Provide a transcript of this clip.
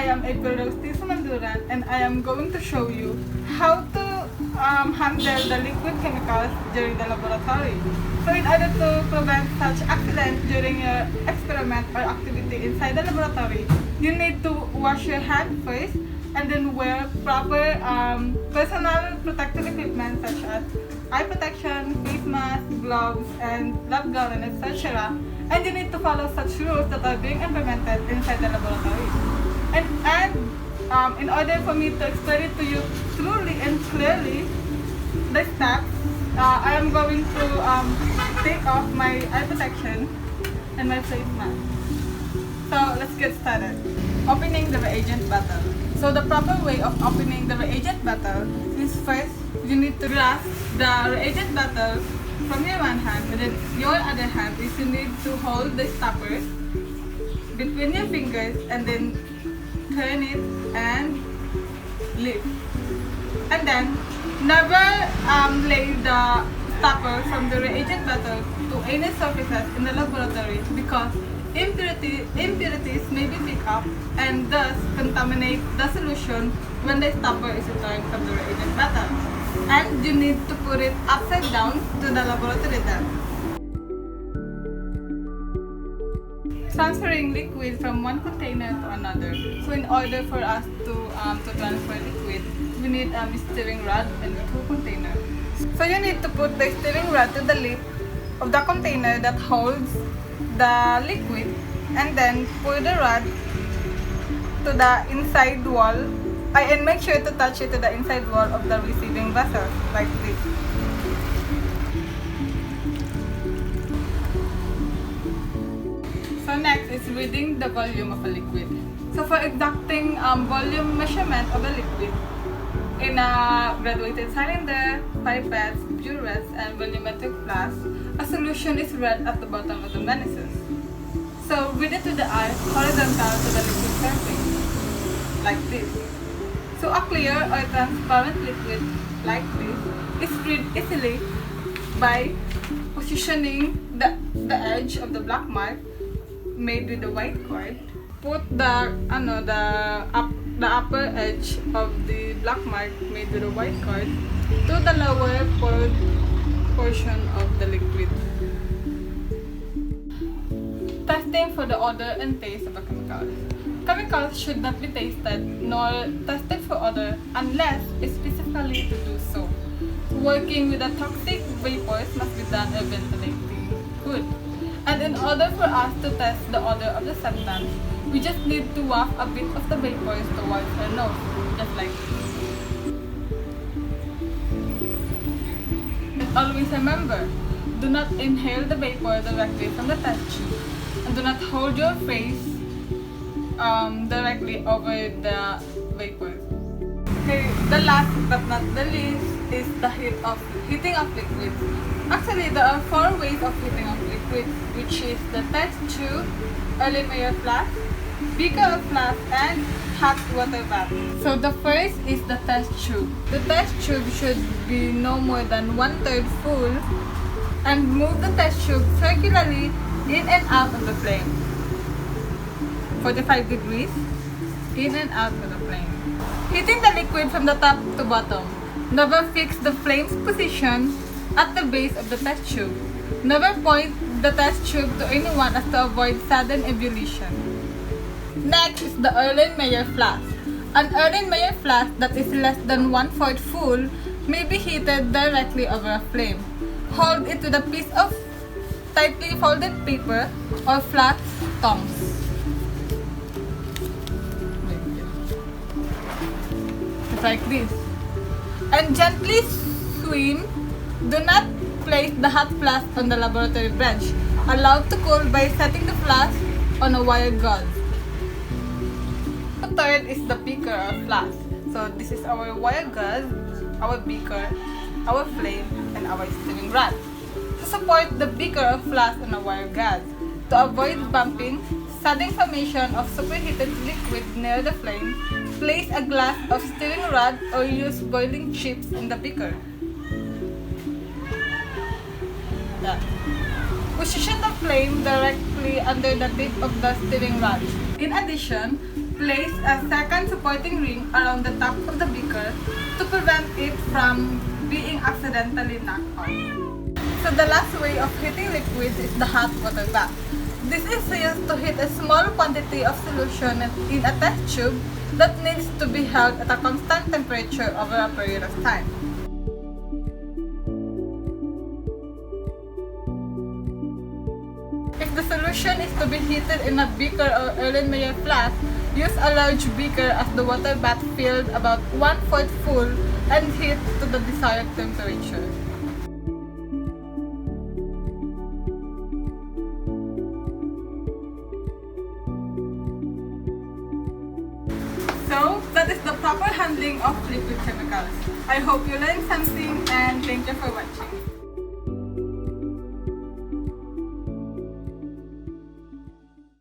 am Sumanduran, and I am going to show you how to handle the liquid chemicals during the laboratory. So in order to prevent such accidents during your experiment or activity inside the laboratory, you need to wash your hands first and then wear proper personal protective equipment such as eye protection, face mask, gloves, and lab gown, and etc. And you need to follow such rules that are being implemented inside the laboratory. And in order for me to explain it to you truly and clearly, the steps, I am going to take off my eye protection and my face mask. So let's get started. Opening the reagent bottle. So the proper way of opening the reagent bottle is first you need to grasp the reagent bottle from your one hand, and then your other hand is you need to hold the stopper between your fingers and then turn it and lift. And then never lay the stopper from the reagent bottle to any surfaces in the laboratory because impurities may be picked up and thus contaminate the solution when the stopper is returned from the reagent bottle. And you need to put it upside down to the laboratory depth. Transferring liquid from one container to another. So in order for us to transfer liquid, we need a stirring rod and two containers. So you need to put the stirring rod to the lip of the container that holds the liquid, and then pour the rod to the inside wall, and make sure to touch it to the inside wall of the receiving vessel, like this. So next is reading the volume of a liquid. So for exacting volume measurement of a liquid, in a graduated cylinder, pipettes, burettes, and volumetric flask, a solution is read at the bottom of the meniscus. So read it to the eye, horizontal to the liquid surface, like this. So a clear or transparent liquid like this is read easily by positioning the edge of the black mark made with the white cord. Put the upper edge of the black mark made with a white cord to the lower portion of the liquid. Testing for the odor and taste of a chemical. Chemicals should not be tasted nor tested for odor unless specifically to do so. Working with the toxic vapors must be done or ventilating good. And in order for us to test the odor of the substance, we just need to waft a bit of the vapors towards our nose, just like this. And always remember, do not inhale the vapor directly from the test tube, and do not hold your face directly over the vapor. Okay, the last but not the least is the heating of liquids. Actually, there are 4 ways of heating of liquids, which is the test tube, early Mayer flask, beaker of flask, and hot water bath. So the first is the test tube. The test tube should be no more than 1/3 full, and move the test tube circularly in and out of the flame. 45 degrees in and out of the flame. Heating the liquid from the top to bottom. Never fix the flame's position at the base of the test tube. Never point the test tube to anyone as to avoid sudden ebullition. Next is the Erlenmeyer flask. An Erlenmeyer flask that is less than 1/4 full may be heated directly over a flame. Hold it with a piece of tightly folded paper or flat tongs. Just like this. And gently swim. Do not place the hot flask on the laboratory bench. Allow to cool by setting the flask on a wire gauze. The third is the beaker or flask. So this is our wire gauze, our beaker, our flame, and our stirring rod. To support the beaker or flask on a wire gauze, to avoid bumping, sudden formation of superheated liquid near the flame, place a glass of stirring rod or use boiling chips in the beaker. Position the flame directly under the tip of the stirring rod. In addition, place a second supporting ring around the top of the beaker to prevent it from being accidentally knocked off. So the last way of heating liquids is the hot water bath. This is used to heat a small quantity of solution in a test tube that needs to be held at a constant temperature over a period of time. If the solution is to be heated in a beaker or Erlenmeyer flask, use a large beaker as the water bath filled about 1/4 full and heat to the desired temperature. So, that is the proper handling of liquid chemicals. I hope you learned something and thank you for watching.